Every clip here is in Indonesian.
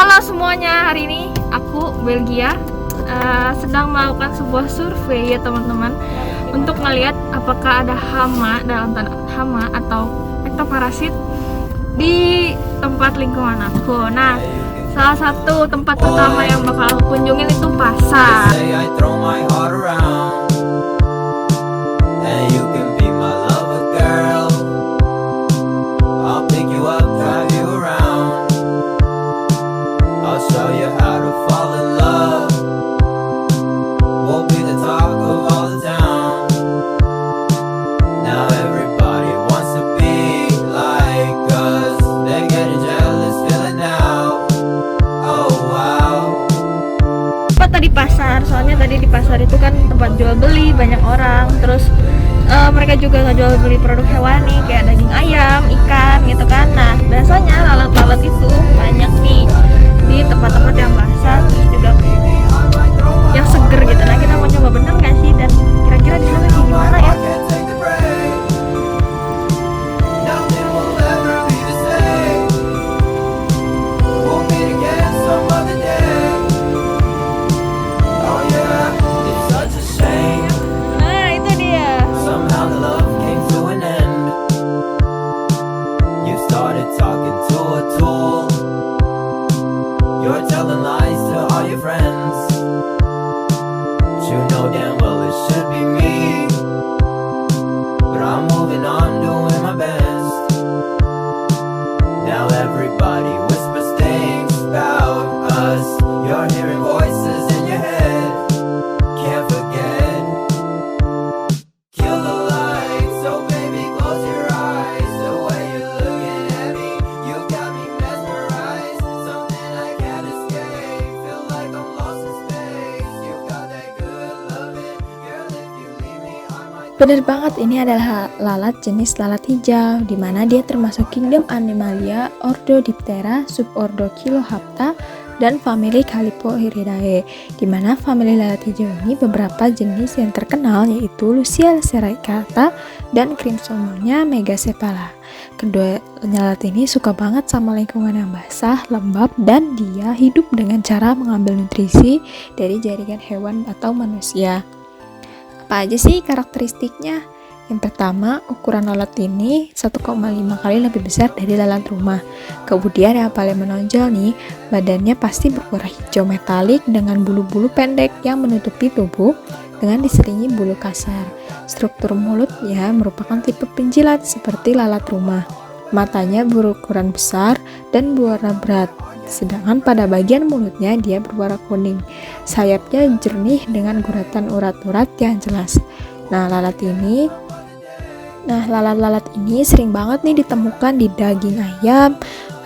Halo semuanya, hari ini aku Belgia sedang melakukan sebuah survei ya teman-teman, untuk melihat apakah ada hama dalam hama atau ektoparasit di tempat lingkungan aku. Nah, salah satu tempat pertama yang bakal aku kunjungin itu pasar. Soalnya tadi di pasar itu kan tempat jual beli, banyak orang, terus mereka juga ngejual beli produk hewani kayak daging ayam, ikan gitu kan. Nah, biasanya lalat-lalat itu banyak nih di tempat-tempat yang basah, terus juga yang seger gitu. Nah, kita mau coba bener nggak sih, dan kira-kira di sana kayak gimana ya? Bener banget, ini adalah lalat jenis lalat hijau, di mana dia termasuk kingdom Animalia, ordo Diptera, subordo Chilohapta, dan famili Calipohiridae. Di mana famili lalat hijau ini beberapa jenis yang terkenal, yaitu Lucia sericata dan Crimsomonia megacephala. Kedua lalat ini suka banget sama lingkungan yang basah, lembab, dan dia hidup dengan cara mengambil nutrisi dari jaringan hewan atau manusia. Apa aja sih karakteristiknya? Yang pertama, ukuran lalat ini 1,5 kali lebih besar dari lalat rumah. Kemudian yang paling menonjol nih, badannya pasti berwarna hijau metalik dengan bulu-bulu pendek yang menutupi tubuh dengan diselingi bulu kasar. Struktur mulutnya merupakan tipe penjilat seperti lalat rumah. Matanya berukuran besar dan berwarna berat. Sedangkan pada bagian mulutnya dia berwarna kuning. Sayapnya jernih dengan guratan urat-urat yang jelas. Nah, lalat-lalat ini sering banget nih ditemukan di daging ayam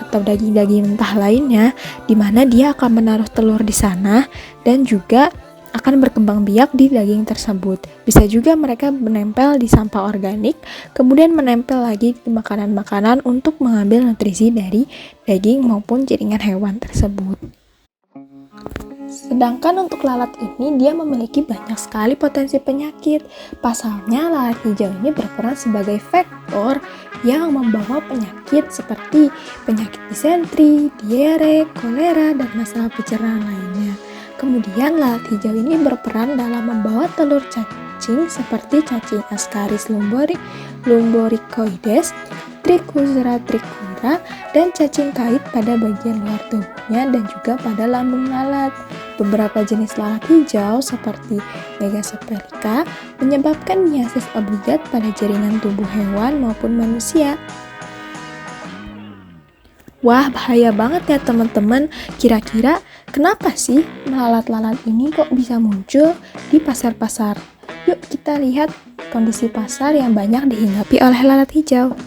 atau daging-daging mentah lainnya, di mana dia akan menaruh telur di sana dan juga akan berkembang biak di daging tersebut. Bisa juga mereka menempel di sampah organik, kemudian menempel lagi di makanan-makanan untuk mengambil nutrisi dari daging maupun jaringan hewan tersebut. Sedangkan untuk lalat ini, dia memiliki banyak sekali potensi penyakit. Pasalnya, lalat hijau ini berperan sebagai vektor yang membawa penyakit seperti penyakit disentri, diare, kolera, dan masalah pencernaan lainnya. Kemudian lalat hijau ini berperan dalam membawa telur cacing seperti cacing Ascaris lumbricoides, Trichuspora trichiura, dan cacing kait pada bagian luar tubuhnya dan juga pada lambung lalat. Beberapa jenis lalat hijau seperti Megacephalica menyebabkan miasis obligat pada jaringan tubuh hewan maupun manusia. Wah, bahaya banget ya teman-teman. Kira-kira kenapa sih lalat-lalat ini kok bisa muncul di pasar-pasar? Yuk kita lihat kondisi pasar yang banyak dihinggapi oleh lalat hijau.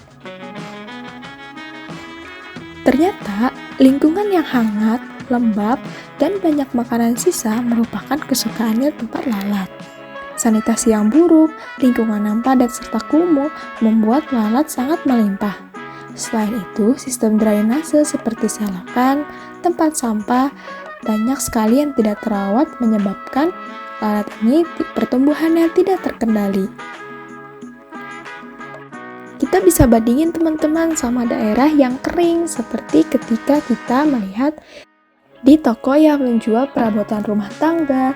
Ternyata lingkungan yang hangat, lembab, dan banyak makanan sisa merupakan kesukaannya tempat lalat. Sanitasi yang buruk, lingkungan yang padat serta kumuh membuat lalat sangat melimpah. Selain itu, sistem drainase seperti selokan, tempat sampah, banyak sekali yang tidak terawat menyebabkan lalat ini pertumbuhannya tidak terkendali. Kita bisa bandingin teman-teman sama daerah yang kering, seperti ketika kita melihat di toko yang menjual perabotan rumah tangga,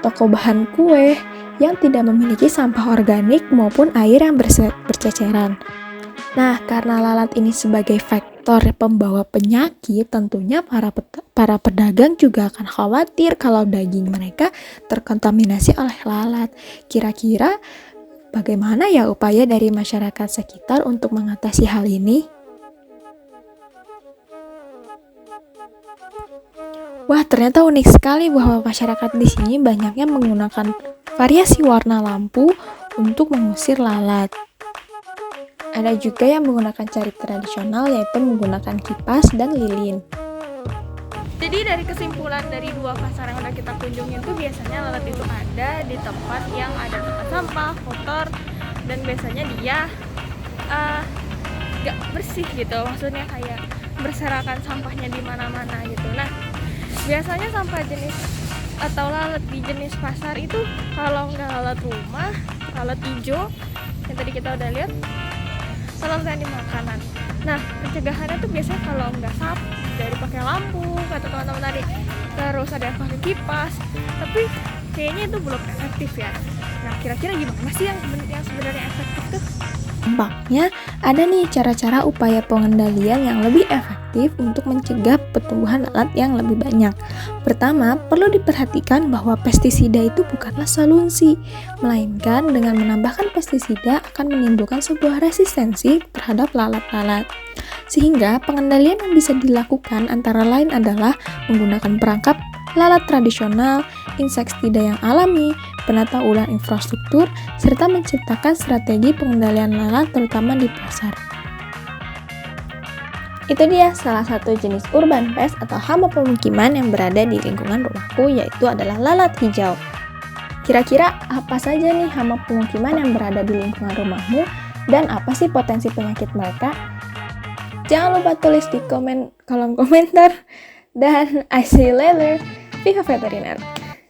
toko bahan kue yang tidak memiliki sampah organik maupun air yang berceceran. Nah, karena lalat ini sebagai faktor pembawa penyakit, tentunya para pedagang juga akan khawatir kalau daging mereka terkontaminasi oleh lalat. Kira-kira bagaimana ya upaya dari masyarakat sekitar untuk mengatasi hal ini? Wah, ternyata unik sekali bahwa masyarakat di sini banyaknya menggunakan variasi warna lampu untuk mengusir lalat. Ada juga yang menggunakan cara tradisional, yaitu menggunakan kipas dan lilin. Jadi dari kesimpulan dari 2 pasar yang udah kita kunjungi itu biasanya lalat itu ada di tempat yang ada tempat sampah, kotor, dan biasanya dia gak bersih gitu, maksudnya kayak berserakan sampahnya di mana-mana gitu. Nah, biasanya sampah jenis atau lalat di jenis pasar itu kalau nggak lalat rumah, lalat hijau yang tadi kita udah lihat, lalat di makanan. Nah, pencegahannya tuh biasanya kalau nggak sapu dari pakai lampu kata teman-teman tadi, terus ada yang pakai kipas, tapi kayaknya itu belum efektif ya. Nah, kira-kira gimana sih yang sebenarnya efektif tuh? Tampaknya ada nih cara-cara upaya pengendalian yang lebih efektif untuk mencegah pertumbuhan lalat yang lebih banyak. Pertama, perlu diperhatikan bahwa pestisida itu bukanlah solusi, melainkan dengan menambahkan pestisida akan menimbulkan sebuah resistensi terhadap lalat-lalat. Sehingga pengendalian yang bisa dilakukan antara lain adalah menggunakan perangkap lalat tradisional, insektisida yang alami, penata ulang infrastruktur, serta menciptakan strategi pengendalian lalat terutama di pasar. Itu dia salah satu jenis urban pest atau hama pemukiman yang berada di lingkungan rumahku, yaitu adalah lalat hijau. Kira-kira apa saja nih hama pemukiman yang berada di lingkungan rumahmu dan apa sih potensi penyakit mereka? Jangan lupa tulis di kolom komentar dan I see you later. Viva Veteriner.